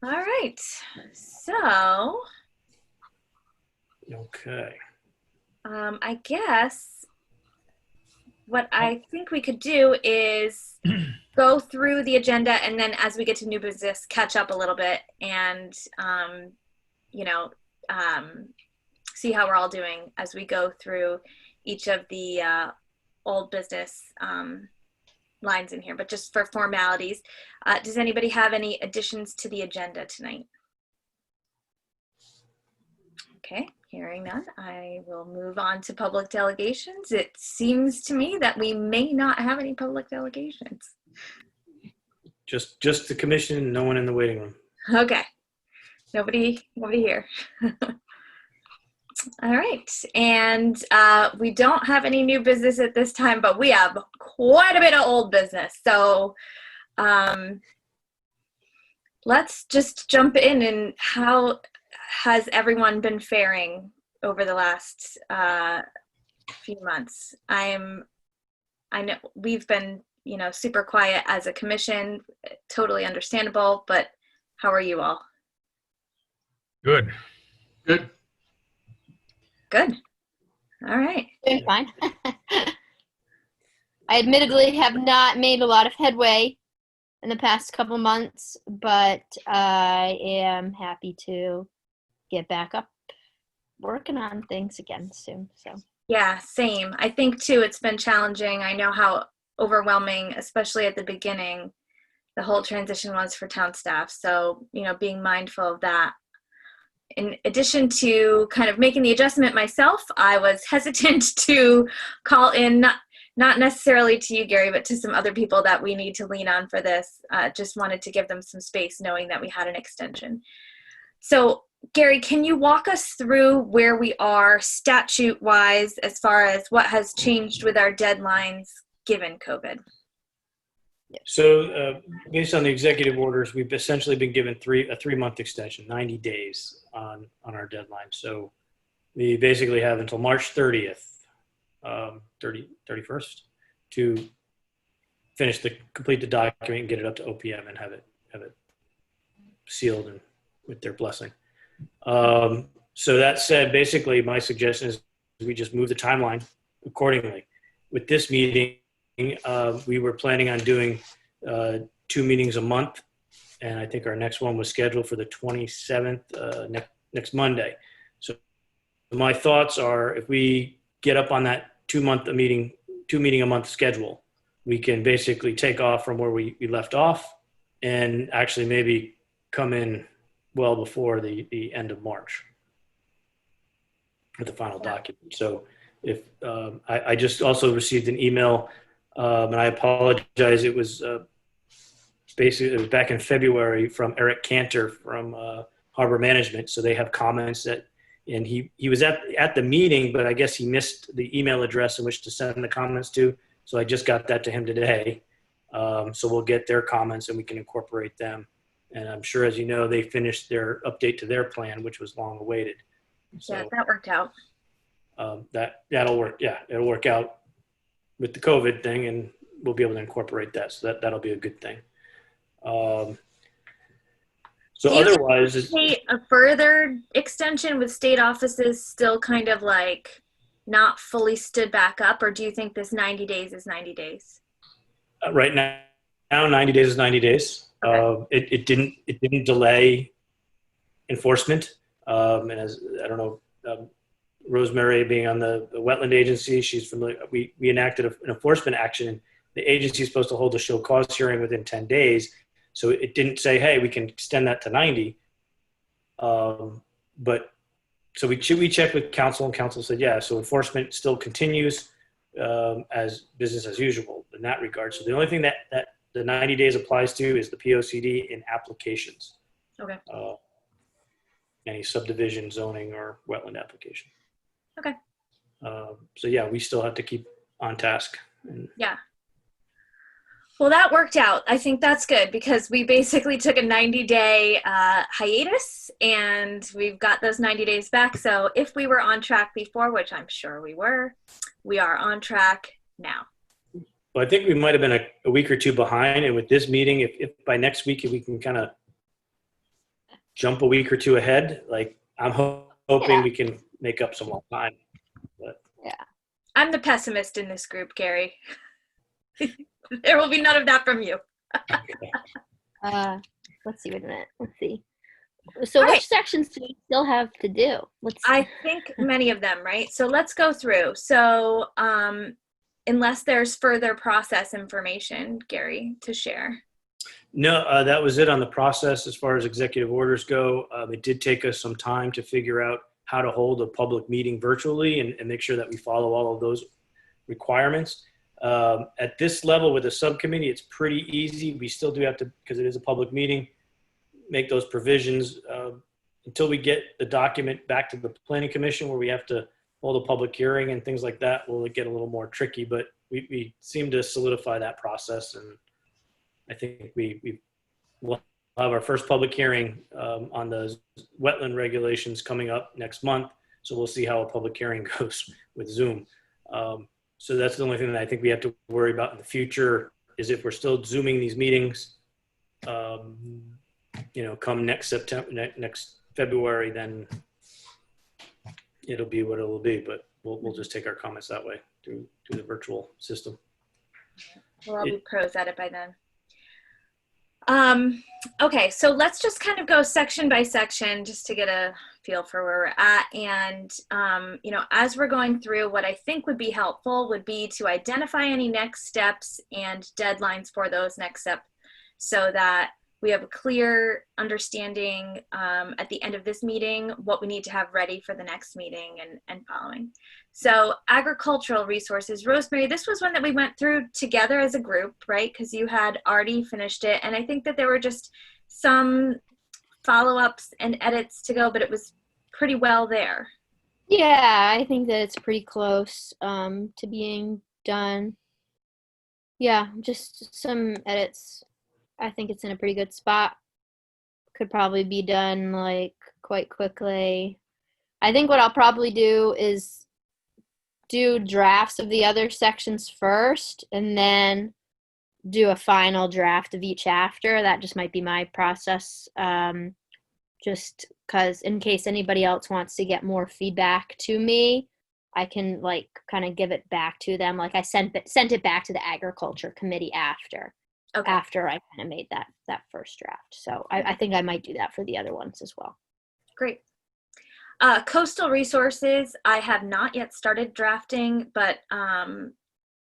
All right. So, Okay. I guess what I think we could do is go through the agenda, and then as we get to new business, catch up a little bit and, you know, um, see how we're all doing as we go through each of the old business lines in here. But just for formalities, does anybody have any additions to the agenda tonight? Okay, hearing none, I will move on to public delegations. It seems to me that we may not have any public delegations. Just the commission, no one in the waiting room. Okay, nobody here. All right, and we don't have any new business at this time, but we have quite a bit of old business. So let's just jump in. And how has everyone been faring over the last few months? I know we've been, super quiet as a commission, totally understandable, but how are you all? Good. Good. Good. All right. Doing fine. I admittedly have not made a lot of headway in the past couple months, but I am happy to get back up working on things again soon. So Yeah, same. I think too, it's been challenging. I know how overwhelming, especially at the beginning, the whole transition was for town staff. So, being mindful of that. In addition to kind of making the adjustment myself, I was hesitant to call in, not necessarily to you, Gary, but to some other people that we need to lean on for this. Just wanted to give them some space knowing that we had an extension. So, Gary, can you walk us through where we are statute-wise as far as what has changed with our deadlines given COVID? So based on the executive orders, we've essentially been given a 3-month extension, 90 days on our deadline. So we basically have until March 30th, 31st to complete the document and get it up to OPM and have it sealed and with their blessing. So that said, basically my suggestion is we just move the timeline accordingly. With this meeting, we were planning on doing 2 meetings a month, and I think our next one was scheduled for the 27th, next Monday. So my thoughts are, if we get up on that 2 meeting a month schedule, we can basically take off from where we left off and actually maybe come in well before the end of March with the final document. So if I just also received an email, and I apologize, it was basically, it was back in February from Eric Cantor from Harbor Management. So they have comments and he was at the meeting, but I guess he missed the email address in which to send the comments to. So I just got that to him today. So we'll get their comments and we can incorporate them. And I'm sure, as you know, they finished their update to their plan, which was long awaited. So, yeah, that worked out. That'll work. Yeah, it'll work out with the COVID thing, and we'll be able to incorporate that. So that'll be a good thing. So otherwise, a further extension with state offices still kind of like not fully stood back up, or do you think this 90 days is 90 days? Right now 90 days is 90 days. Okay. It didn't delay enforcement. And as I don't know, Rosemary being on the wetland agency, she's familiar. We enacted an enforcement action. The agency is supposed to hold a show cause hearing within 10 days. So it didn't say, hey, we can extend that to 90. But so we checked with council, and council said, yeah, so enforcement still continues as business as usual in that regard. So the only thing that the 90 days applies to is the POCD in applications. Okay. Any subdivision, zoning, or wetland application. Okay. So yeah, we still have to keep on task. Yeah. Well, that worked out. I think that's good because we basically took a 90-day hiatus and we've got those 90 days back. So if we were on track before, which I'm sure we were, we are on track now. Well, I think we might have been a week or two behind. And with this meeting, if by next week, if we can kind of jump a week or two ahead. Like I'm hoping Yeah. we can make up some more time. But I'm the pessimist in this group, Gary. There will be none of that from you. Let's see. Wait a minute. Let's see. So All which right. sections do we still have to do? I think many of them, right? So let's go through. So unless there's further process information, Gary, to share. no, that was it on the process as far as executive orders go. It did take us some time to figure out how to hold a public meeting virtually and make sure that we follow all of those requirements. At this level with a subcommittee, it's pretty easy. We still do have to, because it is a public meeting, make those provisions until we get the document back to the planning commission where we have to hold a public hearing and things like that. Will it get a little more tricky, but we seem to solidify that process. And I think we will have our first public hearing on the wetland regulations coming up next month. So we'll see how a public hearing goes with Zoom. So that's the only thing that I think we have to worry about in the future is if we're still Zooming these meetings, come next September, next February, then it'll be what it'll be. But we'll just take our comments that way through the virtual system. We'll all be pros at it by then. Okay, so let's just kind of go section by section just to get a feel for where we're at. And, as we're going through, what I think would be helpful would be to identify any next steps and deadlines for those next steps so that we have a clear understanding at the end of this meeting what we need to have ready for the next meeting and following. So agricultural resources, Rosemary, this was one that we went through together as a group, right? Because you had already finished it. And I think that there were just some follow-ups and edits to go, but it was pretty well there. Yeah, I think that it's pretty close to being done. Yeah, just some edits. I think it's in a pretty good spot. Could probably be done like quite quickly. I think what I'll probably do is do drafts of the other sections first and then do a final draft of each after. That just might be my process. Just because in case anybody else wants to get more feedback to me, I can like kind of give it back to them. Like I sent it back to the agriculture committee after I kind of made that first draft. So I think I might do that for the other ones as well. Great. Coastal resources, I have not yet started drafting, but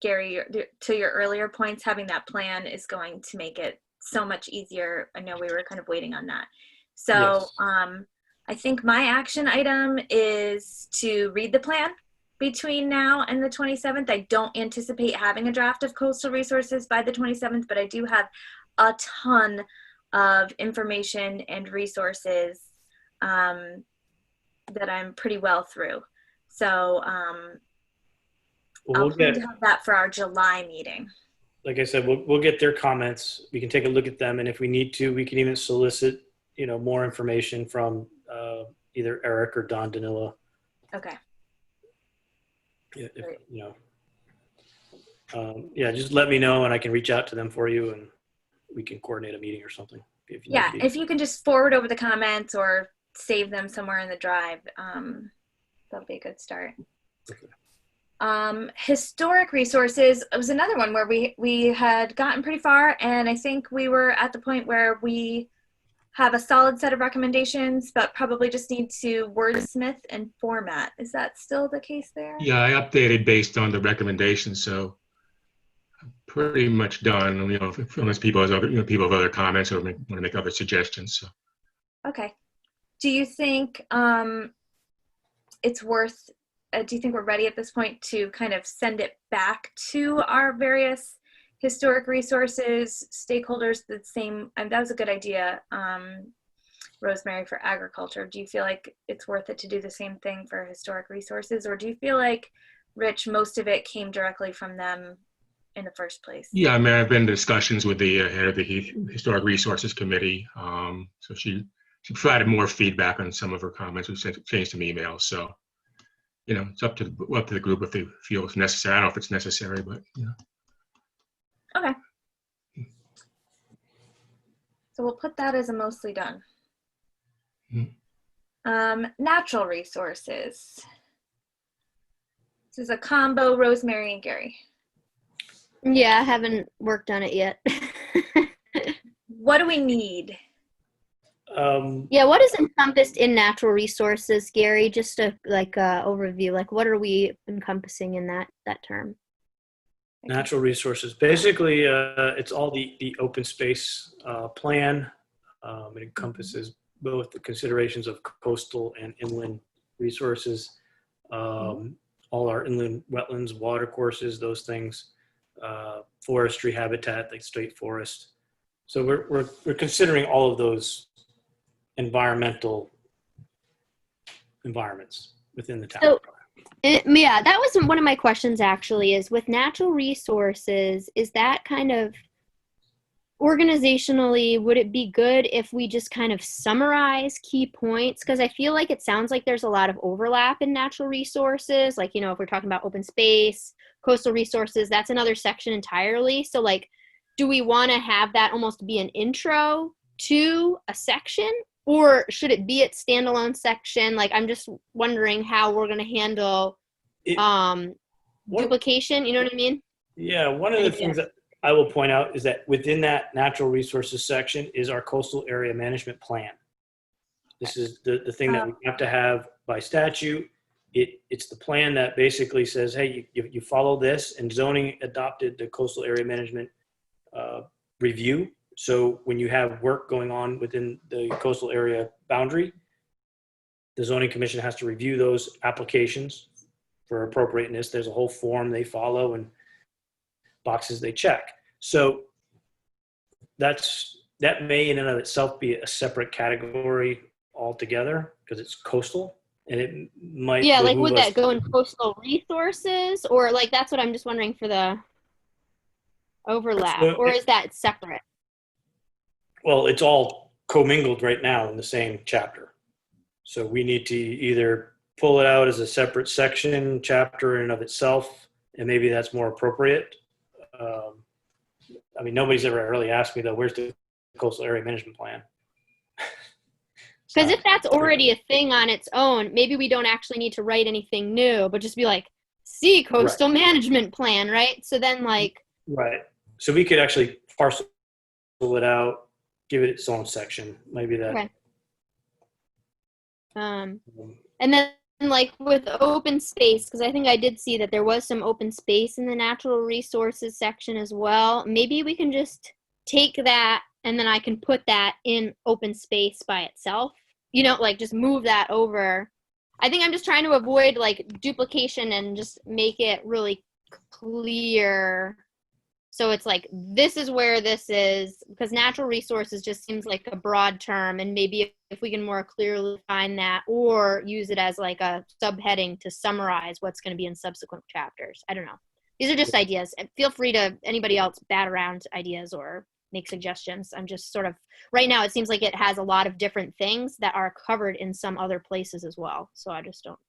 Gary, to your earlier points, having that plan is going to make it so much easier. I know we were kind of waiting on that. So yes. I think my action item is to read the plan between now and the 27th. I don't anticipate having a draft of coastal resources by the 27th, but I do have a ton of information and resources that I'm pretty well through. So I'll plan to have that for our July meeting. Like I said, we'll get their comments. We can take a look at them, and if we need to, we can even solicit, more information from either Eric or Don Danila. Okay. Just let me know, and I can reach out to them for you, and we can coordinate a meeting or something. If you can just forward over the comments or save them somewhere in the drive, that'll be a good start. Okay. Historic resources was another one where we had gotten pretty far, and I think we were at the point where we have a solid set of recommendations, but probably just need to wordsmith and format. Is that still the case there? Yeah, I updated based on the recommendations, so I'm pretty much done. Unless people have other comments or want to make other suggestions. So. Okay. Do you think it's worth? Do you think we're ready at this point to kind of send it back to our various historic resources stakeholders the same? And that was a good idea, Rosemary, for agriculture. Do you feel like it's worth it to do the same thing for historic resources, or do you feel like, Rich, most of it came directly from them in the first place? Yeah, I mean, I've been in discussions with the head of the Historic Resources Committee. So she provided more feedback on some of her comments. We changed some emails. So, it's up to the group if they feel it's necessary. I don't know if it's necessary, but Okay. So we'll put that as a mostly done. Natural resources. This is a combo, Rosemary and Gary. Yeah, I haven't worked on it yet. What do we need? Yeah, what is encompassed in natural resources, Gary? Just a overview. Like, what are we encompassing in that term? Natural resources. Basically, it's all the open space plan. It encompasses both the considerations of coastal and inland resources, all our inland wetlands, water courses, those things, forestry habitat, like state forest. So we're considering all of those environmental environments within the town. So, yeah, that was one of my questions actually, is with natural resources, is that kind of organizationally, would it be good if we just kind of summarize key points? Because I feel like it sounds like there's a lot of overlap in natural resources. Like, if we're talking about open space, coastal resources, that's another section entirely. So like, do we want to have that almost be an intro to a section? Or should it be its standalone section? Like, I'm just wondering how we're going to handle duplication. You know what I mean? Yeah, one of the things that I will point out is that within that natural resources section is our coastal area management plan. This is the thing that we have to have by statute. It's the plan that basically says, hey, you follow this, and zoning adopted the coastal area management review. So when you have work going on within the coastal area boundary, the zoning commission has to review those applications for appropriateness. There's a whole form they follow and boxes they check. So that may in and of itself be a separate category altogether because it's coastal, and it might like would that go in coastal resources, or like that's what I'm just wondering for the overlap, or is that separate? Well, it's all commingled right now in the same chapter. So we need to either pull it out as a separate section, chapter in and of itself, and maybe that's more appropriate. I mean, nobody's ever really asked me though, where's the coastal area management plan? Because if that's already a thing on its own, maybe we don't actually need to write anything new, but just be like, see coastal management plan, right? So then like. Right. So we could actually parcel it out, give it its own section. Maybe that. Okay. And then like with open space, because I think I did see that there was some open space in the natural resources section as well. Maybe we can just take that and then I can put that in open space by itself, like just move that over. I think I'm just trying to avoid like duplication and just make it really clear. So it's like, this is where this is, because natural resources just seems like a broad term, and maybe if we can more clearly define that or use it as like a subheading to summarize what's going to be in subsequent chapters. I don't know. These are just ideas. And feel free to anybody else bat around ideas or make suggestions. I'm just sort of, right now it seems like it has a lot of different things that are covered in some other places as well. So I just don't.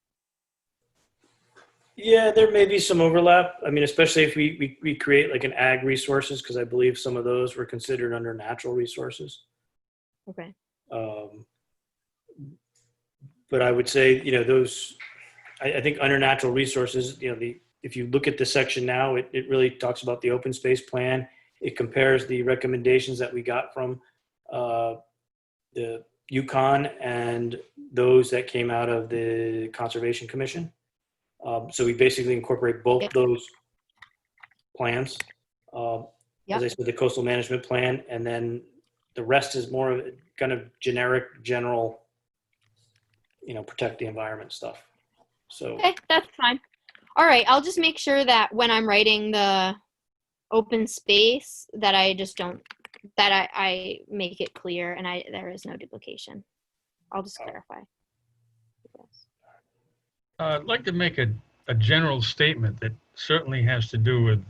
Yeah, there may be some overlap. I mean, especially if we create like an ag resources, because I believe some of those were considered under natural resources. Okay. But I would say, those, I think under natural resources, if you look at the section now, it really talks about the open space plan. It compares the recommendations that we got from the Yukon and those that came out of the Conservation Commission. So we basically incorporate both those plans. As I said, the coastal management plan, and then the rest is more of kind of general, protect the environment stuff. So okay, that's fine. All right, I'll just make sure that when I'm writing the open space that I just don't, that I make it clear and there is no duplication. I'll just clarify. I'd like to make a general statement that certainly has to do with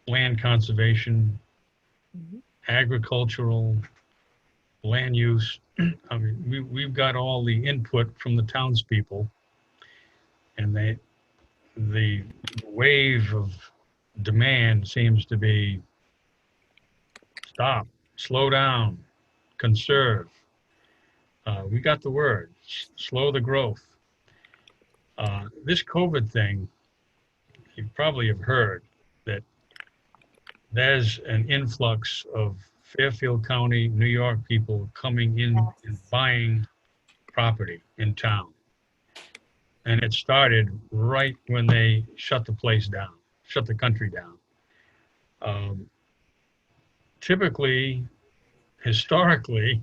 land conservation, agricultural, land use. I mean, we've got all the input from the townspeople, and the wave of demand seems to be stop, slow down, conserve. We got the word, slow the growth. This COVID thing, you probably have heard that there's an influx of Fairfield County, New York people coming in and buying property in town. And it started right when they shut the place down, shut the country down. Typically, historically,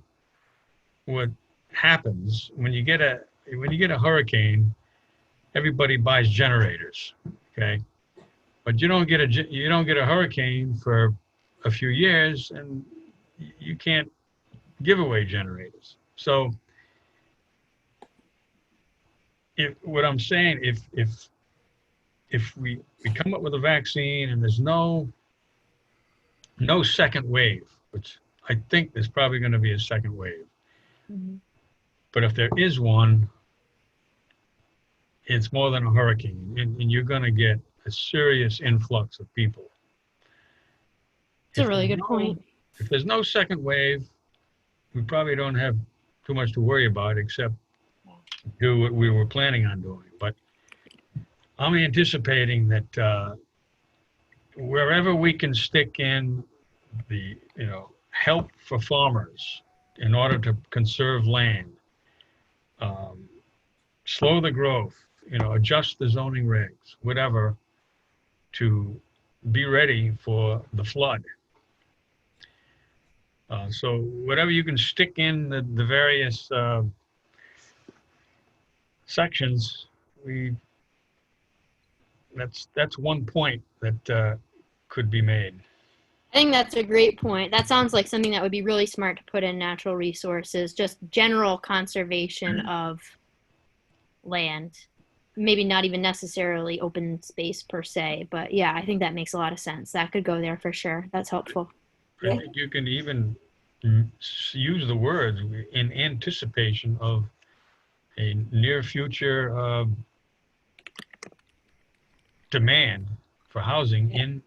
what happens when you get a hurricane, everybody buys generators, okay? But you don't get a hurricane for a few years, and you can't give away generators. So, what I'm saying, if we come up with a vaccine and there's no second wave, which I think there's probably going to be a second wave, but if there is one, it's more than a hurricane, and you're going to get a serious influx of people. It's a really good point. If there's no second wave, we probably don't have too much to worry about except do what we were planning on doing. But I'm anticipating that wherever we can stick in the, help for farmers in order to conserve land, slow the growth, adjust the zoning regs, whatever, to be ready for the flood. So whatever you can stick in the various sections, that's one point that could be made. I think that's a great point. That sounds like something that would be really smart to put in natural resources, just general conservation of land. Maybe not even necessarily open space per se, but yeah, I think that makes a lot of sense. That could go there for sure. That's helpful. I think you can even use the words in anticipation of a near future demand for housing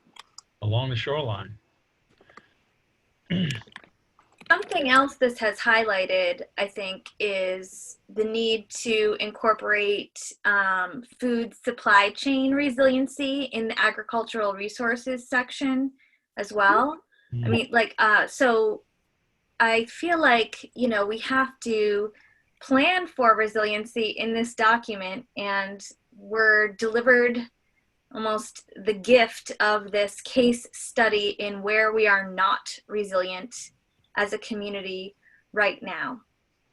along the shoreline. Something else this has highlighted, I think, is the need to incorporate food supply chain resiliency in the agricultural resources section as well. I mean, so I feel like, we have to plan for resiliency in this document, and we're delivered almost the gift of this case study in where we are not resilient as a community right now.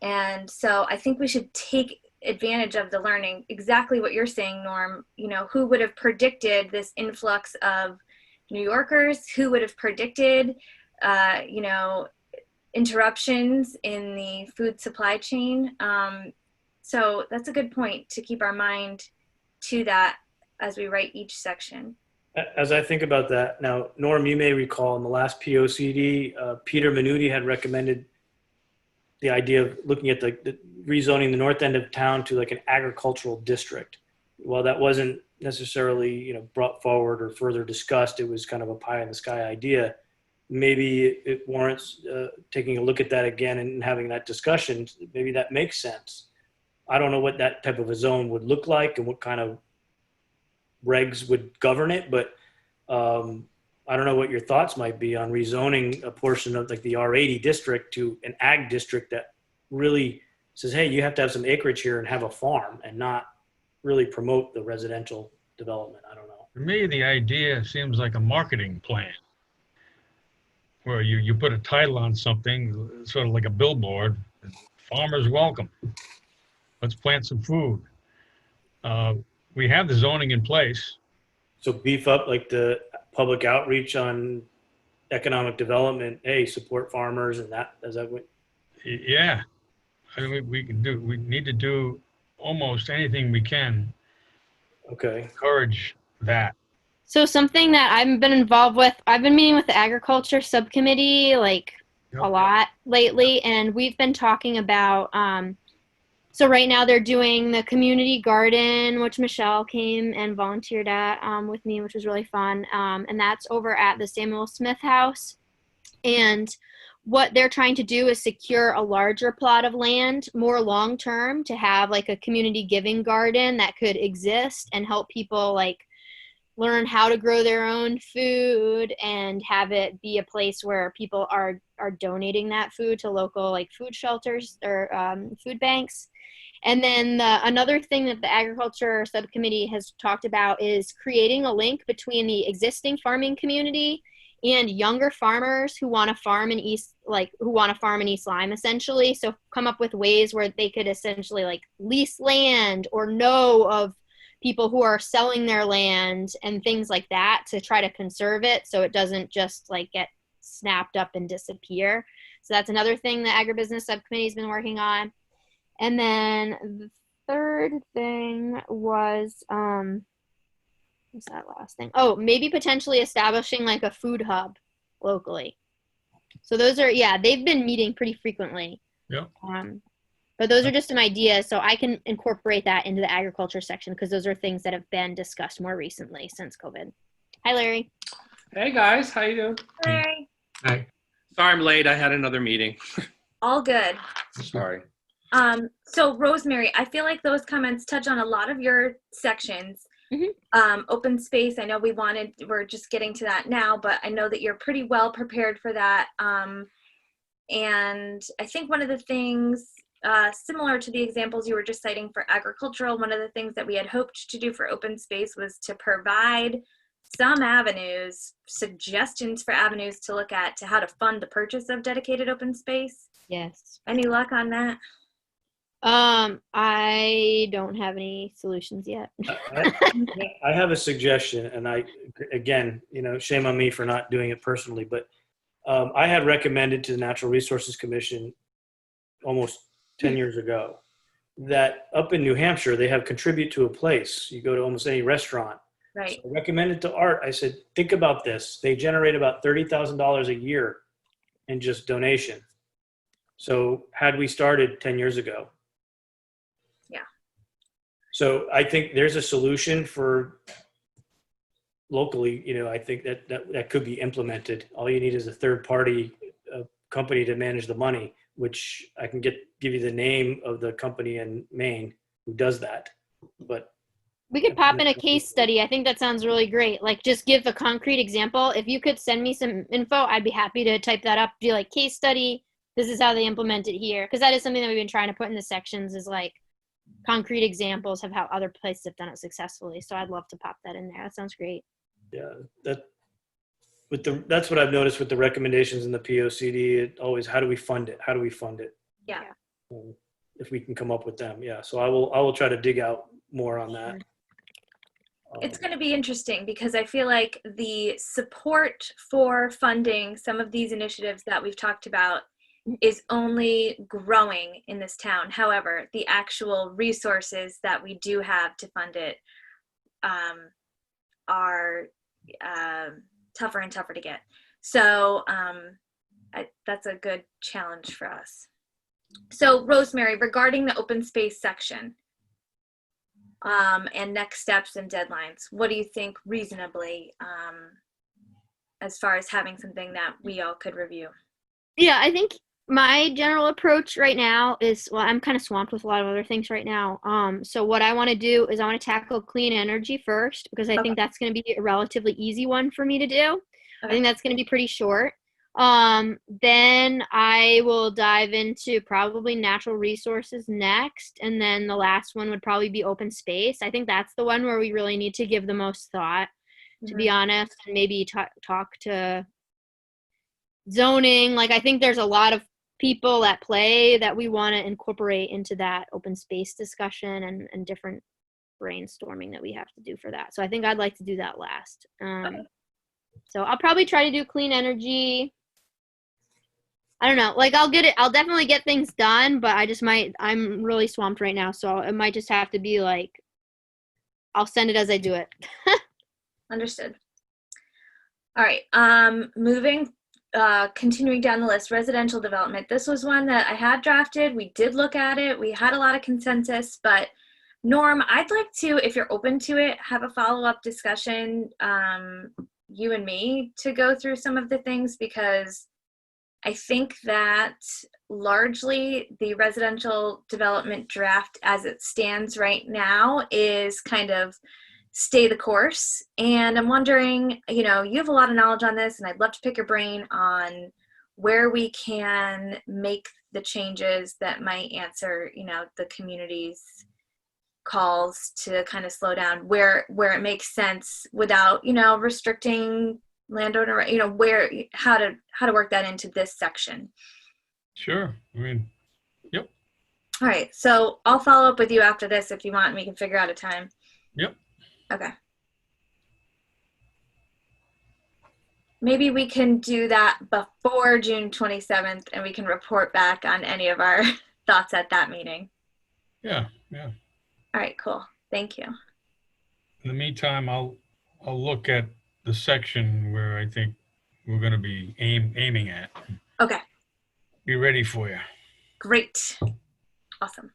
And so I think we should take advantage of the learning, exactly what you're saying, Norm. Who would have predicted this influx of New Yorkers? Who would have predicted, interruptions in the food supply chain? So that's a good point to keep our mind to that as we write each section. As I think about that, now, Norm, you may recall in the last POCD, Peter Minuti had recommended the idea of looking at the rezoning the north end of town to like an agricultural district. While that wasn't necessarily, brought forward or further discussed, it was kind of a pie in the sky idea. Maybe it warrants taking a look at that again and having that discussion. Maybe that makes sense. I don't know what that type of a zone would look like and what kind of regs would govern it, but I don't know what your thoughts might be on rezoning a portion of like the R80 district to an ag district that really says, hey, you have to have some acreage here and have a farm, and not really promote the residential development. I don't know. To me, the idea seems like a marketing plan where you put a title on something, sort of like a billboard, farmers welcome. Let's plant some food. We have the zoning in place. So beef up like the public outreach on economic development. Hey, support farmers, and that, is that what? Yeah, I mean, we need to do almost anything we can. Okay. Encourage that. So something that I've been involved with, I've been meeting with the agriculture subcommittee a lot lately, and we've been talking about, so right now they're doing the community garden, which Michelle came and volunteered at with me, which was really fun. And that's over at the Samuel Smith House. And what they're trying to do is secure a larger plot of land more long term to have like a community giving garden that could exist and help people like learn how to grow their own food and have it be a place where people are donating that food to local like food shelters or food banks. And then another thing that the agriculture subcommittee has talked about is creating a link between the existing farming community and younger farmers who want to farm in East Lyme, essentially. So come up with ways where they could essentially like lease land or know of people who are selling their land and things like that to try to conserve it so it doesn't just like get snapped up and disappear. So that's another thing the agribusiness subcommittee has been working on. And then the third thing was, what's that last thing? Oh, maybe potentially establishing like a food hub locally. So those are, yeah, they've been meeting pretty frequently. Yeah. But those are just some ideas, so I can incorporate that into the agriculture section because those are things that have been discussed more recently since COVID. Hi, Larry. Hey guys, how you doing? Larry. Hi. Sorry I'm late. I had another meeting. All good. Sorry. So Rosemary, I feel like those comments touch on a lot of your sections. Open space, I know we're just getting to that now, but I know that you're pretty well prepared for that. And I think one of the things, similar to the examples you were just citing for agricultural, one of the things that we had hoped to do for open space was to provide some avenues, suggestions for avenues to look at to how to fund the purchase of dedicated open space. Yes. Any luck on that? I don't have any solutions yet. I have a suggestion, and again, shame on me for not doing it personally, but I had recommended to the Natural Resources Commission almost 10 years ago that up in New Hampshire, they have contribute to a place. You go to almost any restaurant. Right. So I recommended to Art, I said, think about this. They generate about $30,000 a year in just donation. So had we started 10 years ago. Yeah. So I think there's a solution for locally, I think that could be implemented. All you need is a third party company to manage the money, which I can give you the name of the company in Maine who does that. But we could pop in a case study. I think that sounds really great. Like just give a concrete example. If you could send me some info, I'd be happy to type that up. Be like case study. This is how they implement it here. Because that is something that we've been trying to put in the sections is like concrete examples of how other places have done it successfully. So I'd love to pop that in there. That sounds great. Yeah, that's what I've noticed with the recommendations in the POCD. It always, how do we fund it? How do we fund it? Yeah. If we can come up with them. Yeah. So I will try to dig out more on that. It's going to be interesting because I feel like the support for funding some of these initiatives that we've talked about is only growing in this town. However, the actual resources that we do have to fund it are tougher and tougher to get. So that's a good challenge for us. So Rosemary, regarding the open space section and next steps and deadlines, what do you think reasonably as far as having something that we all could review? Yeah, I think my general approach right now is, well, I'm kind of swamped with a lot of other things right now. So what I want to do is I want to tackle clean energy first because I think that's going to be a relatively easy one for me to do. I think that's going to be pretty short. Then I will dive into probably natural resources next. And then the last one would probably be open space. I think that's the one where we really need to give the most thought, to be honest, and maybe talk to zoning. Like, I think there's a lot of people at play that we want to incorporate into that open space discussion and different brainstorming that we have to do for that. So I think I'd like to do that last. So I'll probably try to do clean energy. I don't know, like I'll definitely get things done, but I'm really swamped right now. So it might just have to be like, I'll send it as I do it. Understood. All right, continuing down the list, residential development. This was one that I had drafted. We did look at it. We had a lot of consensus, but Norm, I'd like to, if you're open to it, have a follow-up discussion, you and me, to go through some of the things because I think that largely the residential development draft as it stands right now is kind of stay the course. And I'm wondering, you have a lot of knowledge on this, and I'd love to pick your brain on where we can make the changes that might answer, the community's calls to kind of slow down where it makes sense without, restricting landowner, how to work that into this section. Sure. I mean, yep. All right. So I'll follow up with you after this if you want, and we can figure out a time. Yep. Okay. Maybe we can do that before June 27th, and we can report back on any of our thoughts at that meeting. Yeah. Yeah. All right, cool. Thank you. In the meantime, I'll look at the section where I think we're going to be aiming at. Okay, Be ready for you. great. Awesome.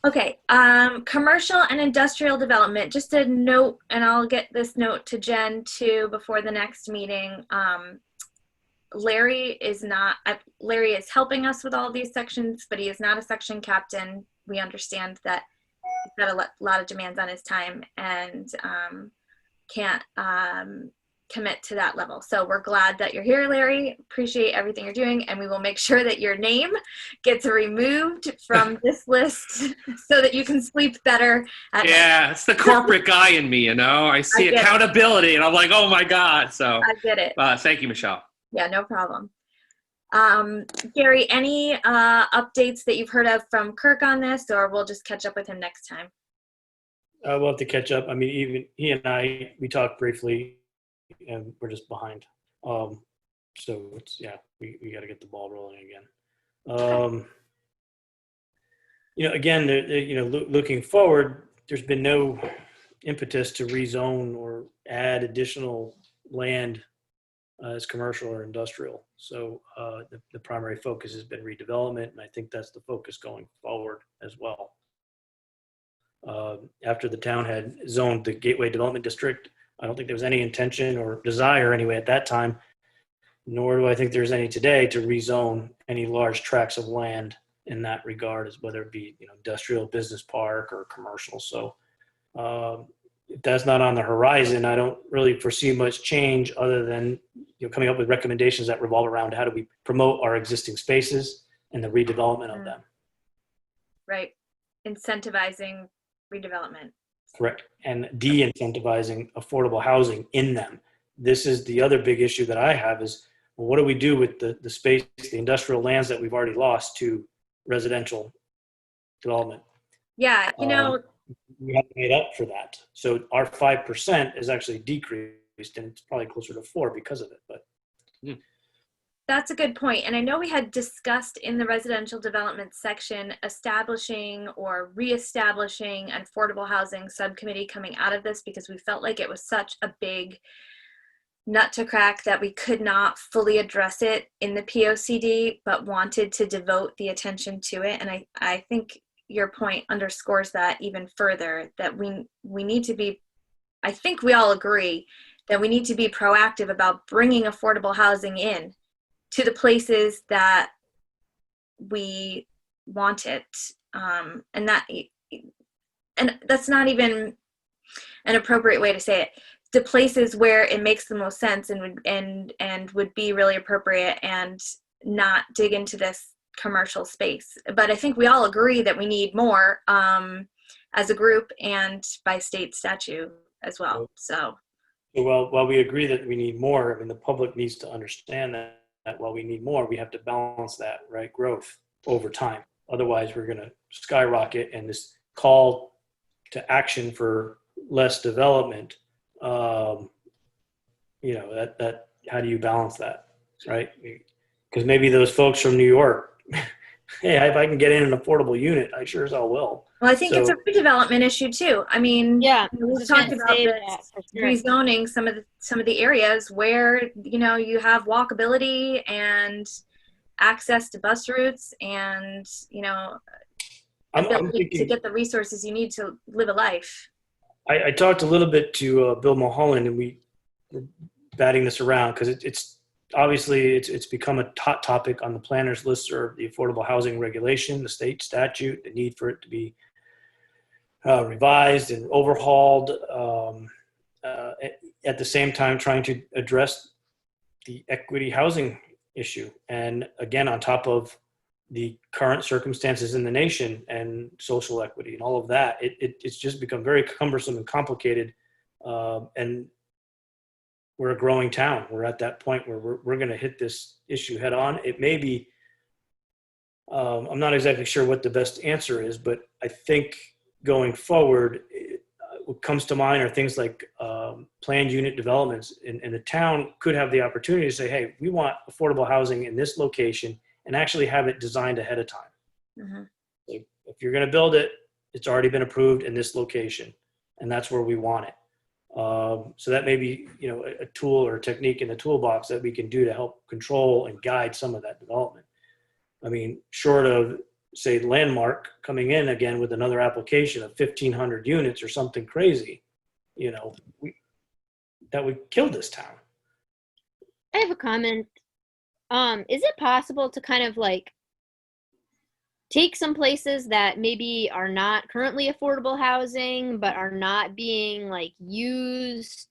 Okay, commercial and industrial development, just a note, and I'll get this note to Jen too before the next meeting. Larry is helping us with all these sections, but he is not a section captain. We understand that he's got a lot of demands on his time and can't commit to that level. So we're glad that you're here, Larry. Appreciate everything you're doing, and we will make sure that your name gets removed from this list so that you can sleep better at night. Yeah, it's the corporate guy in me, I see accountability, and I'm like, oh my God. So I get it. Thank you, Michelle. Yeah, no problem. Gary, any updates that you've heard of from Kirk on this, or we'll just catch up with him next time? We'll have to catch up. I mean, even he and I, we talked briefly, and we're just behind. So it's, we got to get the ball rolling again. Again, looking forward, there's been no impetus to rezone or add additional land as commercial or industrial. So the primary focus has been redevelopment, and I think that's the focus going forward as well. After the town had zoned the Gateway Development District, I don't think there was any intention or desire anyway at that time, nor do I think there's any today to rezone any large tracts of land in that regard, as whether it be industrial, business park, or commercial. So if that's not on the horizon, I don't really foresee much change other than coming up with recommendations that revolve around how do we promote our existing spaces and the redevelopment of them. Right. Incentivizing redevelopment. Correct. And de-incentivizing affordable housing in them. This is the other big issue that I have is, well, what do we do with the space, the industrial lands that we've already lost to residential development? Yeah, we haven't made up for that. So our 5% is actually decreased, and it's probably closer to 4 because of it. But that's a good point. And I know we had discussed in the residential development section establishing or reestablishing an affordable housing subcommittee coming out of this, because we felt like it was such a big nut to crack that we could not fully address it in the POCD, but wanted to devote the attention to it. And I think your point underscores that even further, that we need to be, I think we all agree that we need to be proactive about bringing affordable housing in to the places that we want it. And that's not even an appropriate way to say it. The places where it makes the most sense and would be really appropriate, and not dig into this commercial space. But I think we all agree that we need more as a group and by state statute as well. So while we agree that we need more, I mean, the public needs to understand that while we need more, we have to balance that, right, growth over time. Otherwise, we're going to skyrocket, and this call to action for less development, that how do you balance that, right? Because maybe those folks from New York, hey, if I can get in an affordable unit, I sure as hell will. Well, I think it's a redevelopment issue too. I mean, Yeah, we've talked about this, rezoning some of the areas where you have walkability and access to bus routes, and ability to get the resources you need to live a life. I talked a little bit to Bill Mulholland, and we were batting this around because it's obviously it's become a hot topic on the planners listserv, the affordable housing regulation, the state statute, the need for it to be revised and overhauled. At the same time, trying to address the equity housing issue. And again, on top of the current circumstances in the nation and social equity and all of that, it's just become very cumbersome and complicated. And we're a growing town. We're at that point where we're going to hit this issue head on. It may be, I'm not exactly sure what the best answer is, but I think going forward, what comes to mind are things like planned unit developments, and the town could have the opportunity to say, hey, we want affordable housing in this location and actually have it designed ahead of time. Mhm. If you're going to build it, it's already been approved in this location, and that's where we want it. So that may be, a tool or a technique in the toolbox that we can do to help control and guide some of that development. I mean, short of, say, Landmark coming in again with another application of 1,500 units or something crazy, that would kill this town. I have a comment. Is it possible to kind of like take some places that maybe are not currently affordable housing, but are not being like used,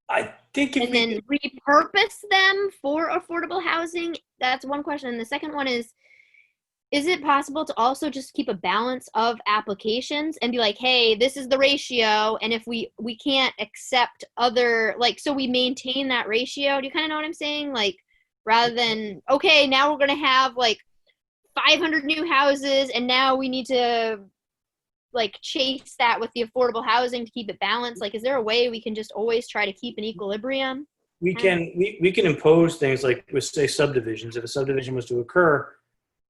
I think if and then repurpose them for affordable housing? That's one question. And the second one is it possible to also just keep a balance of applications and be like, hey, this is the ratio, and if we can't accept other, like, so we maintain that ratio? Do you kind of know what I'm saying? Like, rather than, okay, now we're going to have like 500 new houses, and now we need to like chase that with the affordable housing to keep it balanced. Like, is there a way we can just always try to keep an equilibrium? we can impose things like, with, say, subdivisions. If a subdivision was to occur,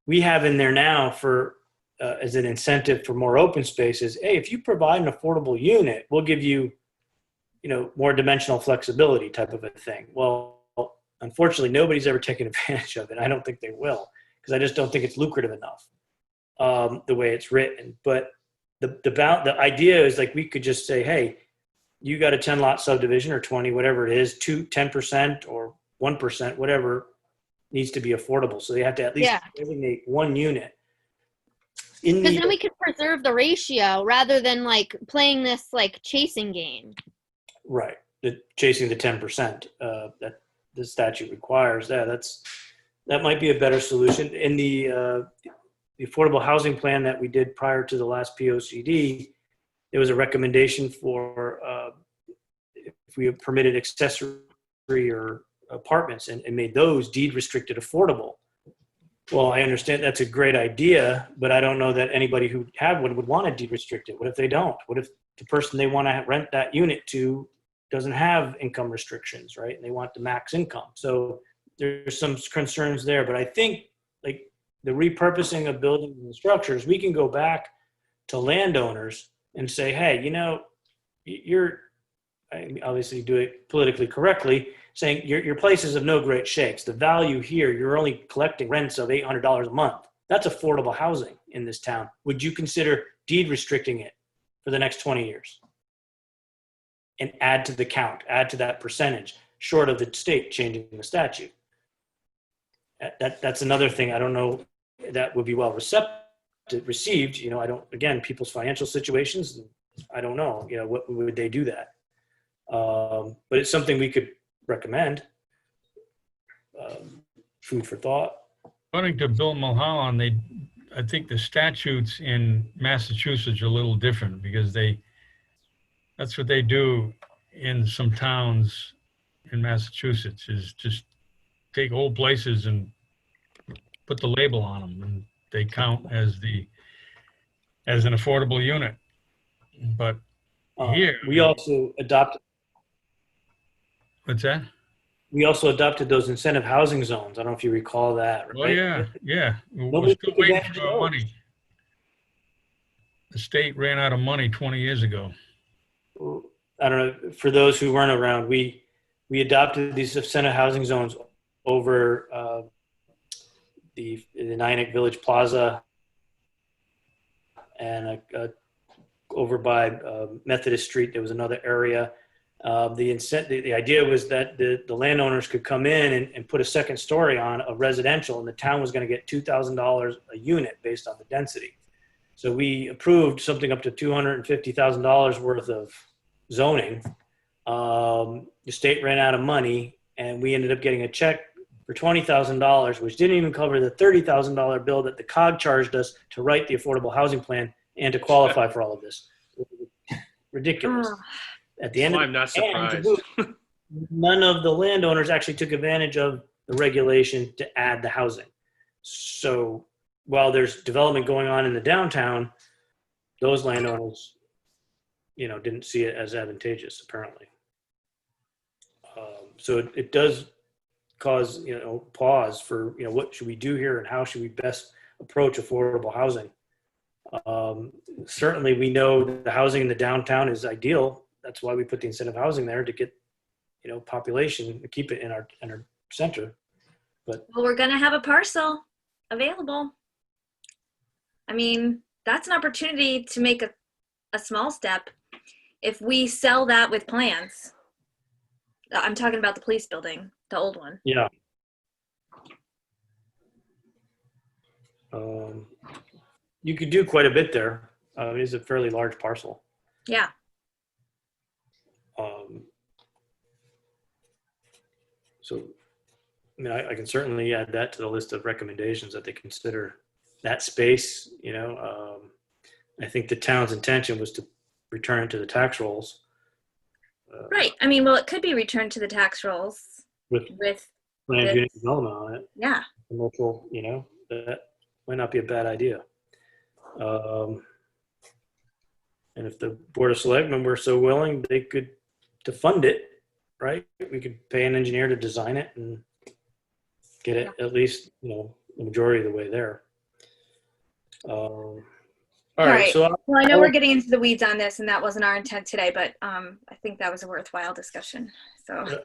we have in there now for as an incentive for more open spaces, hey, if you provide an affordable unit, we'll give you, more dimensional flexibility type of a thing. Well, unfortunately, nobody's ever taken advantage of it. I don't think they will, because I just don't think it's lucrative enough the way it's written. But the idea is like, we could just say, hey, you got a 10 lot subdivision or 20, whatever it is, 10% or 1%, whatever needs to be affordable. So they have to at least designate one unit. Because then we can preserve the ratio rather than like playing this like chasing game. Right. Chasing the 10% that the statute requires. That might be a better solution. In the affordable housing plan that we did prior to the last POCD, there was a recommendation for if we have permitted accessory or apartments and made those deed restricted affordable. Well, I understand that's a great idea, but I don't know that anybody who had one would want to deed restrict it. What if they don't? What if the person they want to rent that unit to doesn't have income restrictions, right? And they want the max income. So there's some concerns there, but I think like the repurposing of buildings and structures, we can go back to landowners and say, hey, I obviously do it politically correctly, saying your place is of no great shakes. The value here, you're only collecting rents of $800 a month. That's affordable housing in this town. Would you consider deed restricting it for the next 20 years? And add to the count, add to that percentage, short of the state changing the statute. That's another thing. I don't know that would be well received. I don't, again, people's financial situations, I don't know, what would they do that? But it's something we could recommend. Food for thought. According to Bill Mulholland, I think the statutes in Massachusetts are a little different because that's what they do in some towns in Massachusetts, is just take old places and put the label on them, and they count as an affordable unit. But here we also adopted. What's that? We also adopted those incentive housing zones. I don't know if you recall that. Right? Oh yeah. We're Nobody still took waiting advantage for of our those. money. The state ran out of money 20 years ago. I don't know, for those who weren't around, we adopted these incentive housing zones over the Nyack Village Plaza and over by Methodist Street. There was another area. The idea was that the landowners could come in and put a second story on a residential, and the town was going to get $2,000 a unit based on the density. So we approved something up to $250,000 worth of zoning. The state ran out of money, and we ended up getting a check for $20,000, which didn't even cover the $30,000 bill that the COG charged us to write the affordable housing plan and to qualify for all of this. Ridiculous. Oh. At the end Well, of I'm not and to surprised. boot, none of the landowners actually took advantage of the regulation to add the housing. So while there's development going on in the downtown, those landowners, didn't see it as advantageous, apparently. So it does cause, pause for, what should we do here and how should we best approach affordable housing? Certainly we know that the housing in the downtown is ideal. That's why we put the incentive housing there, to get, population, to keep it in our center. But Well, we're going to have a parcel available. I mean, that's an opportunity to make a small step. If we sell that with plans, I'm talking about the police building, the old one. yeah. You could do quite a bit there. It is a fairly large parcel. Yeah. So, I mean, I can certainly add that to the list of recommendations that they consider that space. I think the town's intention was to return it to the tax rolls. Right. I mean, well, it could be returned to the tax rolls With with, planned unit development on it. yeah. Commercial, that might not be a bad idea. And if the Board of Selectmen were so willing, they could to fund it, right? We could pay an engineer to design it and get it at least, the majority of the way there. All right. So Well, I know we're getting into the weeds on this, and that wasn't our intent today, but I think that was a worthwhile discussion. So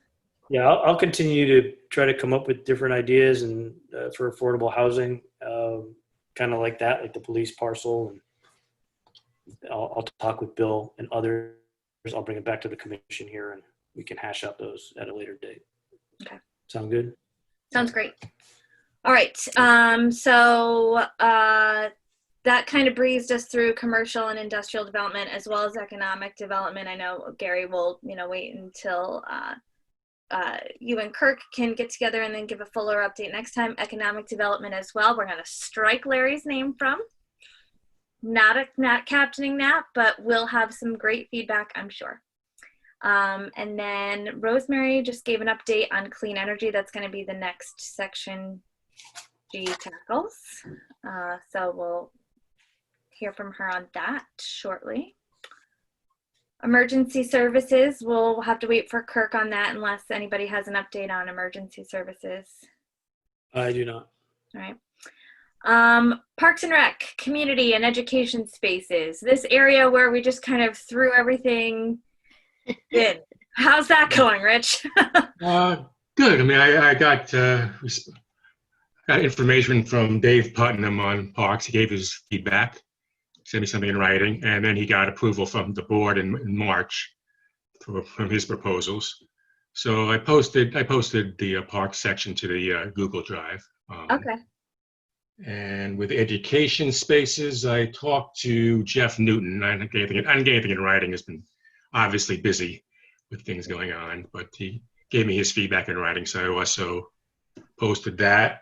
yeah, I'll continue to try to come up with different ideas and for affordable housing, kind of like that, like the police parcel. And I'll talk with Bill and others. I'll bring it back to the commission here, and we can hash out those at a later date. Okay. Sound good? sounds great. All right. That kind of breezed us through commercial and industrial development as well as economic development. I know Gary will, wait until you and Kirk can get together and then give a fuller update next time. Economic development as well. We're going to strike Larry's name from. Not captaining that, but we'll have some great feedback, I'm sure. And then Rosemary just gave an update on clean energy. That's going to be the next section she tackles. So we'll hear from her on that shortly. Emergency services, we'll have to wait for Kirk on that unless anybody has an update on emergency services. I do not. All right. Parks and Rec, community and education spaces. This area where we just kind of threw everything in. How's that going, Rich? Good. I mean, I got information from Dave Putnam on Parks. He gave his feedback, sent me something in writing, and then he got approval from the board in March from his proposals. So I posted the Parks section to the Google Drive. Okay. And with education spaces, I talked to Jeff Newton. I didn't get anything in writing. Has been obviously busy with things going on, but he gave me his feedback in writing, so I also posted that.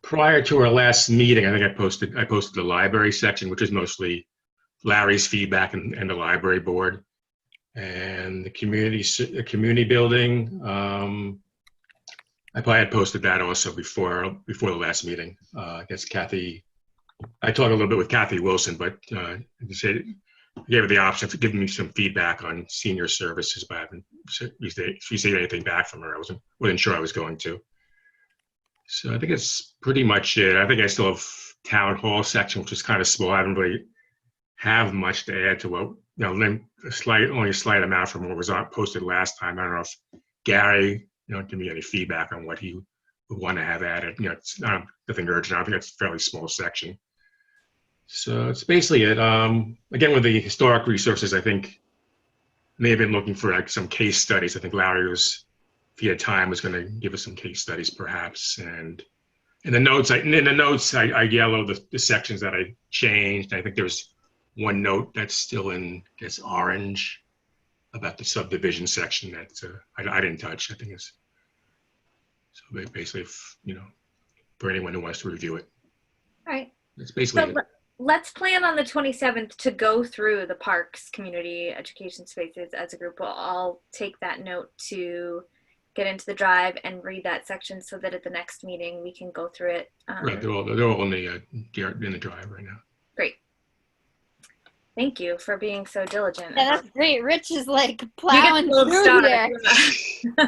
Prior to our last meeting, I think I posted the library section, which is mostly Larry's feedback and the library board, and the community building. I probably had posted that also before the last meeting. I guess I talked a little bit with Kathy Wilson, but I gave her the option of giving me some feedback on senior services, but I haven't received anything back from her. I wasn't sure I was going to. So I think it's pretty much it. I think I still have town hall section, which is kind of small. I don't really have much to add to what, only a slight amount from what was posted last time. I don't know if Gary, give me any feedback on what he would want to have added. It's nothing urgent. I think it's a fairly small section. So it's basically it. Again, with the historic resources, I think may have been looking for like some case studies. I think Larry was, if he had time, was going to give us some case studies perhaps. And in the notes, I yellowed the sections that I changed. I think there's one note that's still in, I guess, orange about the subdivision section that I didn't touch. I think it's, so basically, for anyone who wants to review it. All right. That's basically So it. let's plan on the 27th to go through the parks, community education spaces as a group. We'll all take that note to get into the drive and read that section so that at the next meeting we can go through it. Right, they're all in the drive right now. Great. Thank you for being so diligent. Yeah, that's great. Rich is like You get plowing the gold through star. here.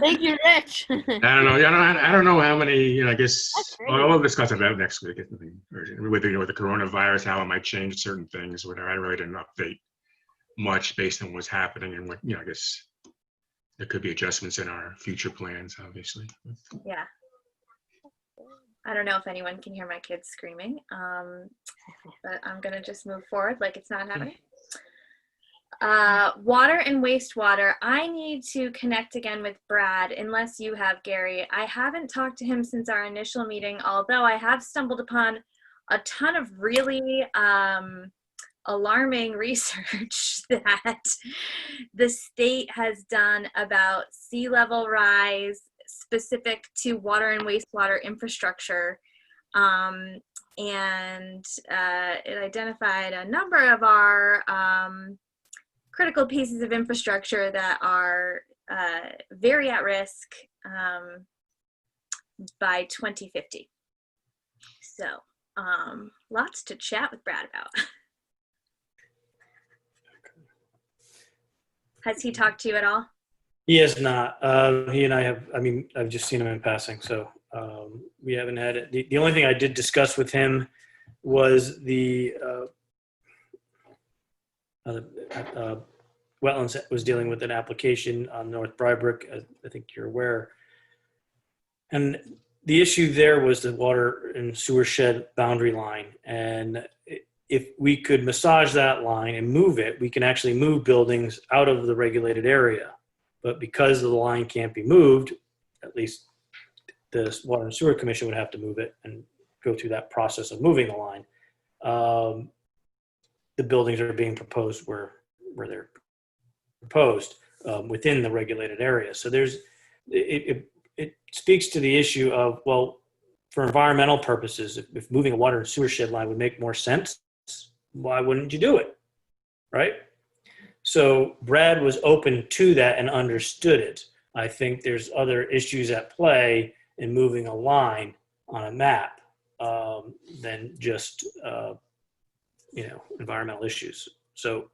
Thank you, Rich. I don't know. I don't know how many. I guess That's great. we'll discuss about next week. With the coronavirus, how it might change certain things. Whatever. I really didn't update much based on what's happening, and what I guess there could be adjustments in our future plans, obviously. Yeah. I don't know if anyone can hear my kids screaming, but I'm going to just move forward like it's not happening. Water and wastewater. I need to connect again with Brad, unless you have, Gary. I haven't talked to him since our initial meeting, although I have stumbled upon a ton of really alarming research that the state has done about sea level rise specific to water and wastewater infrastructure. And it identified a number of our critical pieces of infrastructure that are very at risk by 2050. So lots to chat with Brad about. Has he talked to you at all? He has not. He and I have, I've just seen him in passing, so we haven't had it. The only thing I did discuss with him was the wetlands was dealing with an application on North Brybrook, as I think you're aware. And the issue there was the water and sewer shed boundary line. And if we could massage that line and move it, we can actually move buildings out of the regulated area. But because the line can't be moved, at least the Water and Sewer Commission would have to move it and go through that process of moving the line. The buildings are being proposed where they're proposed within the regulated area. So it speaks to the issue of, well, for environmental purposes, if moving a water and sewer shed line would make more sense, why wouldn't you do it, right? So Brad was open to that and understood it. I think there's other issues at play in moving a line on a map than just environmental issues. So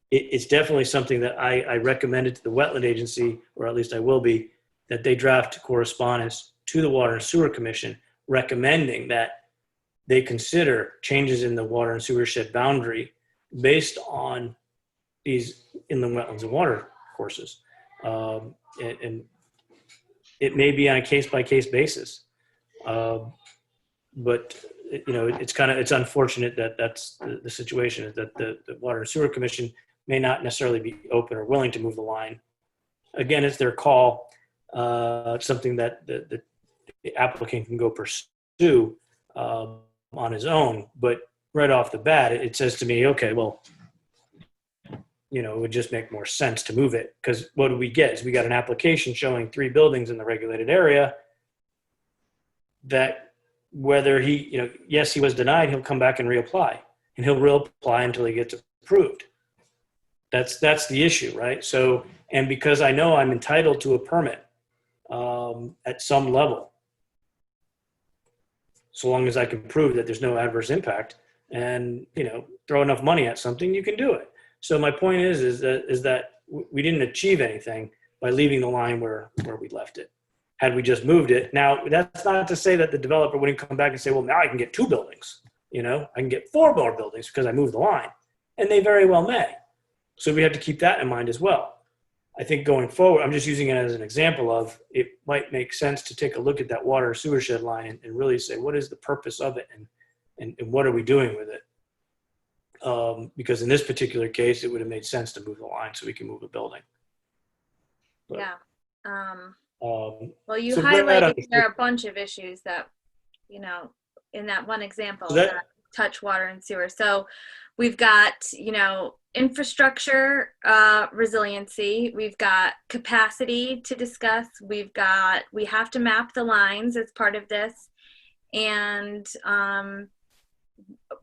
it's definitely something that I recommended to the wetland agency, or at least I will be, that they draft correspondence to the Water and Sewer Commission recommending that they consider changes in the water and sewer shed boundary based on these inland wetlands and water courses. And it may be on a case-by-case basis. But it's unfortunate that that's the situation, is that the Water and Sewer Commission may not necessarily be open or willing to move the line. Again, it's their call. It's something that the applicant can go pursue on his own. But right off the bat, it says to me, okay, well, it would just make more sense to move it, because what do we get is we got an application showing 3 buildings in the regulated area that whether he, yes, he was denied, he'll come back and reapply, and he'll reapply until he gets approved. That's the issue, right? So, and because I know I'm entitled to a permit at some level, so long as I can prove that there's no adverse impact and, throw enough money at something, you can do it. So my point is that we didn't achieve anything by leaving the line where we left it. Had we just moved it. Now, that's not to say that the developer wouldn't come back and say, well, now I can get 2 buildings. I can get 4 more buildings because I moved the line. And they very well may. So we have to keep that in mind as well. I think going forward, I'm just using it as an example of, it might make sense to take a look at that water sewer shed line and really say, what is the purpose of it, and what are we doing with it? because in this particular case, it would have made sense to move the line so we can move the building. But, Yeah. Well, you so Brad highlighted understood- there are a bunch of issues that, you know, in that one example So that, that- touch water and sewer. So we've got, you know, infrastructure resiliency. We've got capacity to discuss. We have to map the lines as part of this. And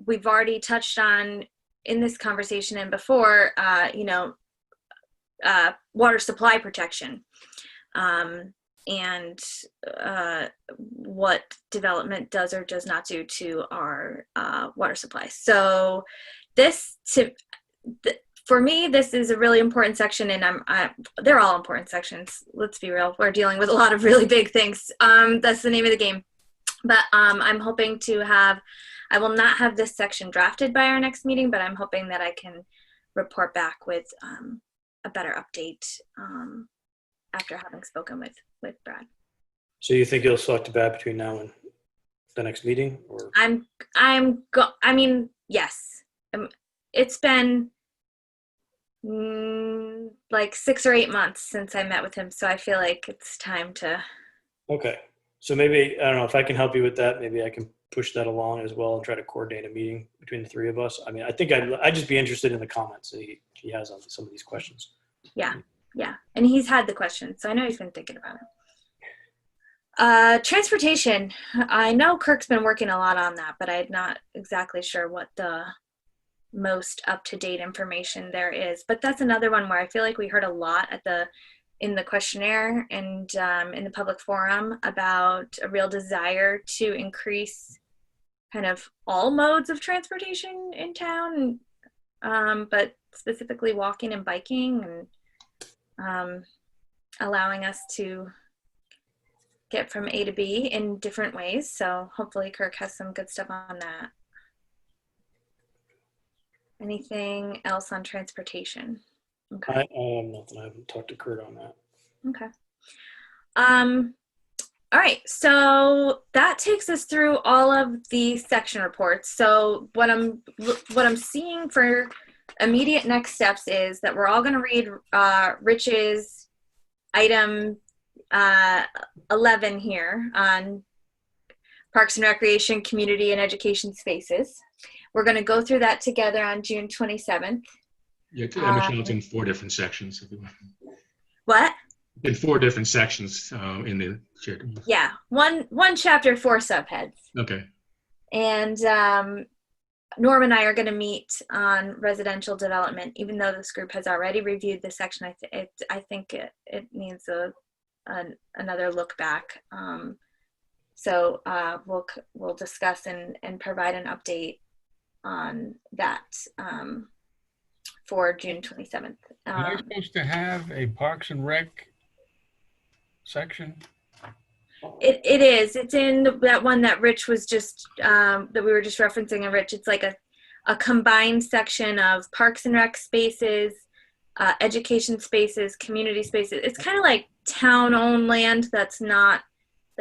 we've already touched on in this conversation and before, you know, water supply protection. And what development does or does not do to our water supply. So for me, this is a really important section, and they're all important sections. Let's be real. We're dealing with a lot of really big things. That's the name of the game. But I'm hoping to I will not have this section drafted by our next meeting, but I'm hoping that I can report back with a better update after having spoken with Brad. So you think you'll select a bat between now and the next meeting, or? I mean, yes. It's been like 6 or 8 months since I met with him, so I feel like it's time to. Okay. So maybe, I don't know if I can help you with that. Maybe I can push that along as well and try to coordinate a meeting between the three of us. I mean, I think I'd just be interested in the comments that he has on some of these questions. Yeah. And he's had the questions, so I know he's been thinking about it. Transportation. I know Kirk's been working a lot on that, but I'm not exactly sure what the most up-to-date information there is. But that's another one where I feel like we heard a lot in the questionnaire and in the public forum about a real desire to increase kind of all modes of transportation in town, but specifically walking and biking, and allowing us to get from A to B in different ways. So hopefully Kirk has some good stuff on that. Anything else on transportation? Okay. I have nothing. I haven't talked to Kurt on that. Okay. All right. So that takes us through all of the section reports. So what I'm seeing for immediate next steps is that we're all going to read Rich's item 11 here on Parks and Recreation, Community and Education Spaces. We're going to go through that together on June 27th. Yeah, Michelle, it's in 4 different sections. What? In 4 different sections in the chair. Yeah, one chapter, 4 subheads. Okay. And Norm and I are going to meet on residential development, even though this group has already reviewed this section. I think it needs another look back. So we'll discuss and provide an update on that for June 27th. Are you supposed to have a Parks and Rec section? It is. It's in that one that Rich was just that we were just referencing. And Rich, it's like a combined section of Parks and Rec spaces, education spaces, community spaces. It's kind of like town-owned land that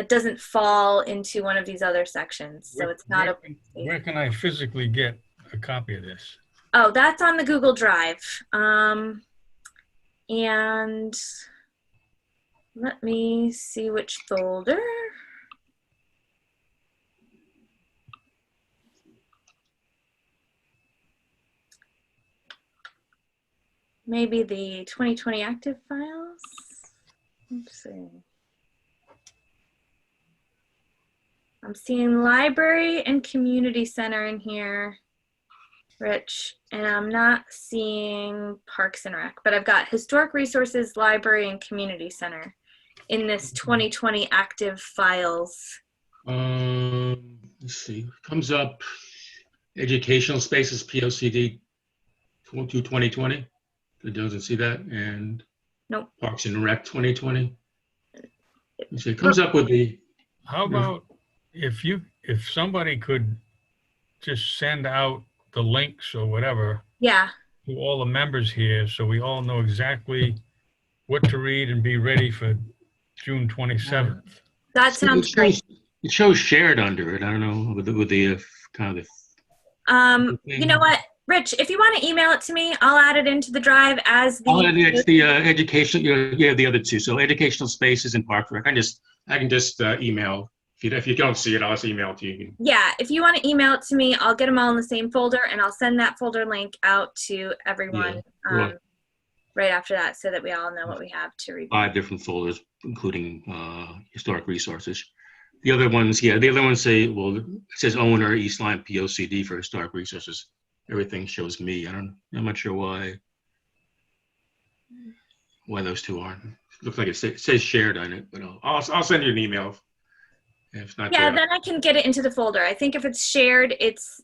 doesn't fall into one of these other sections. So it's not Where can I physically get a copy of this? Oh, that's on the Google Drive. And let me see which folder. Maybe the 2020 active files. Let's see. I'm seeing library and community center in here, Rich, and I'm not seeing Parks and Rec, but I've got historic resources, library, and community center in this 2020 active files. Let's see. Comes up educational spaces, POCD to 2020. It doesn't see that. And Nope. Parks and Rec 2020. Let's see. It comes up with the. How about if somebody could just send out the links or whatever Yeah. to all the members here so we all know exactly what to read and be ready for June 27th. That sounds great. It shows shared under it. I don't know with the kind of. You know what? Rich, if you want to email it to me, I'll add it into the drive as Oh, and it's the. the education, the other two. So educational spaces and park rec. I can just email. If you don't see it, I'll just email it to you. Yeah, if you want to email it to me, I'll get them all in the same folder, and I'll send that folder link out to everyone Yeah, right after that, so that we all know what we have to review. 5 different folders, including historic resources. The other ones say, well, it says owner, East Lyme, POCD for historic resources. Everything shows me. I'm not sure why those two aren't. Looks like it says shared on it, but I'll send you an email. If not, Yeah, then I can get it into the folder. I think if it's shared, it's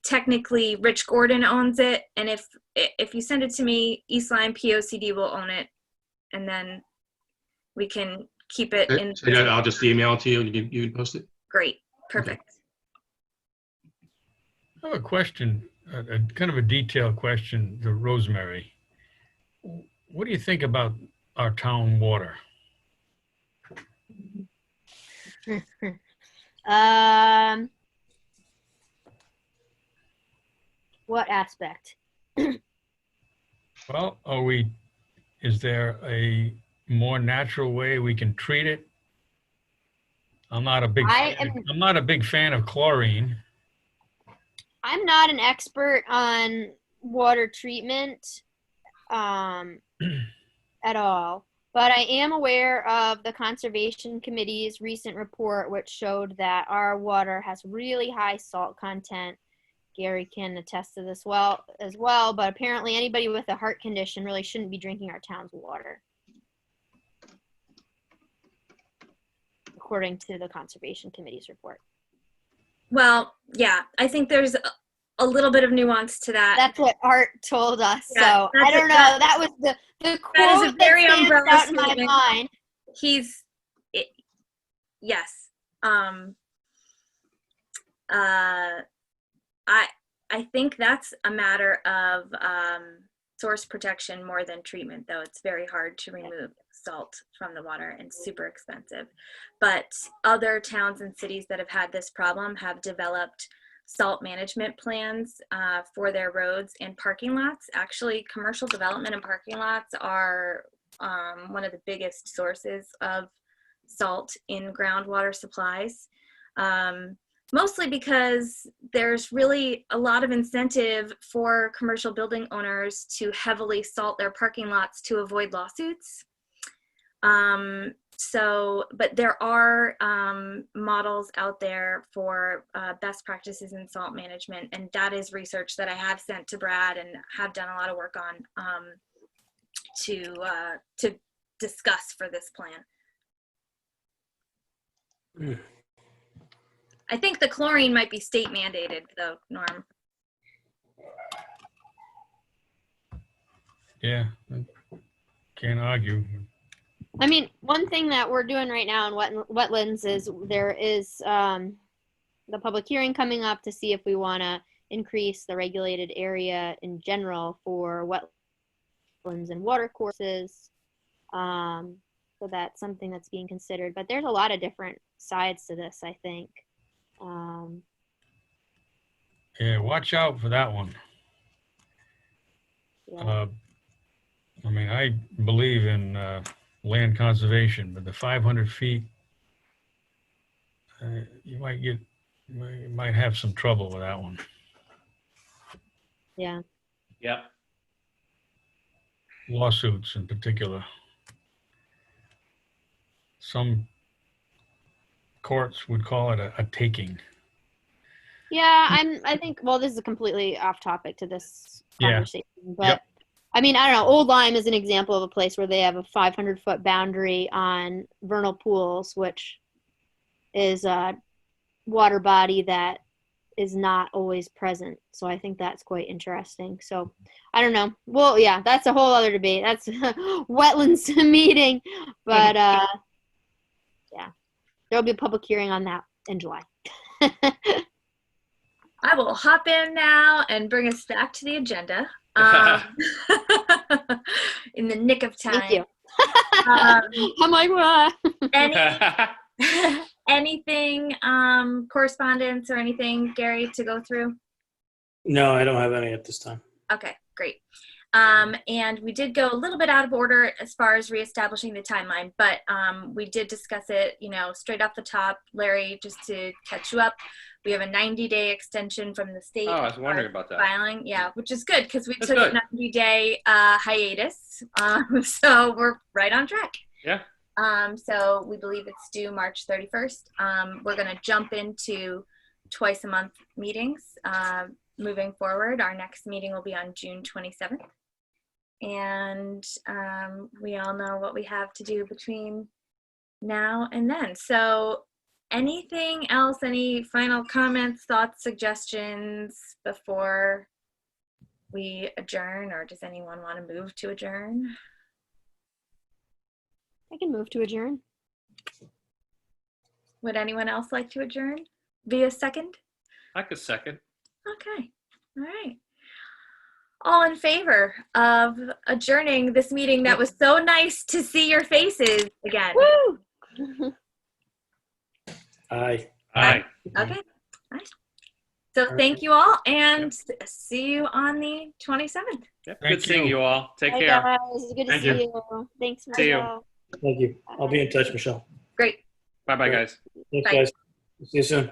technically Rich Gordon owns it, and if you send it to me, East Lyme POCD will own it, and then we can keep it in. So I'll just email it to you and you can post it. Great, perfect. I have a question, a kind of a detailed question to Rosemary. What do you think about our town water? What aspect? Well, is there a more natural way we can treat it? I'm not a big fan of chlorine. I'm not an expert on water treatment at all, but I am aware of the Conservation Committee's recent report, which showed that our water has really high salt content. Gary can attest to this as well, but apparently anybody with a heart condition really shouldn't be drinking our town's water, according to the Conservation Committee's report. Well, yeah, I think there's a little bit of nuance to that. That's what Art told us. Yeah, So I don't know. That was the quote that is a very stands umbrella out in my statement. mind. Yes. I think that's a matter of source protection more than treatment, though. It's very hard to remove salt from the water and super expensive. But other towns and cities that have had this problem have developed salt management plans for their roads and parking lots. Actually, commercial development and parking lots are one of the biggest sources of salt in groundwater supplies. Mostly because there's really a lot of incentive for commercial building owners to heavily salt their parking lots to avoid lawsuits. But there are models out there for best practices in salt management, and that is research that I have sent to Brad and have done a lot of work on to discuss for this plan. I think the chlorine might be state mandated, though, Norm. Yeah, can't argue. I mean, one thing that we're doing right now in wetlands is there is the public hearing coming up to see if we want to increase the regulated area in general for wetlands and water courses. So that's something that's being considered. But there's a lot of different sides to this, I think. Yeah, watch out for that one. Yeah. I mean, I believe in land conservation, but the 500 feet, you might have some trouble with that one. Yeah. Yep. Lawsuits in particular. Some courts would call it a taking. Yeah, I think, well, this is a completely off topic to this conversation, but Yep. I mean, I don't know, Old Lyme is an example of a place where they have a 500-foot boundary on vernal pools, which is a water body that is not always present. So I think that's quite interesting. So I don't know. Well, yeah, that's a whole other debate. That's wetlands meeting, but yeah, there'll be a public hearing on that in July. I will hop in now and bring us back to the agenda in the nick of time. Thank you. I'm like, what? Anything, correspondence or anything, Gary, to go through? No, I don't have any at this time. Okay, great. And we did go a little bit out of order as far as reestablishing the timeline, but we did discuss it, straight off the top. Larry, just to catch you up, we have a 90-day extension from the state. Oh, I was wondering about that. Filing, yeah, which is good because we That's took good. a 90-day hiatus, so we're right on track. Yeah. So we believe it's due March 31st. We're going to jump into twice a month meetings. Moving forward, our next meeting will be on June 27th. And we all know what we have to do between now and then. So anything else, any final comments, thoughts, suggestions before we adjourn, or does anyone want to move to adjourn? I can move to adjourn. Would anyone else like to adjourn via second? I could second. Okay, all right. All in favor of adjourning this meeting that was so nice to see your faces again? Woo! Aye. Aye. Okay, nice. So thank you all, and see you on the 27th. Yep. Thank Good seeing you. you all. Take Bye, care. guys. Good to Thank see you. you. Thanks, See you. Michelle. Thank you. I'll be in touch, Michelle. Great. Bye bye, guys. Thanks, Bye. guys. See you soon.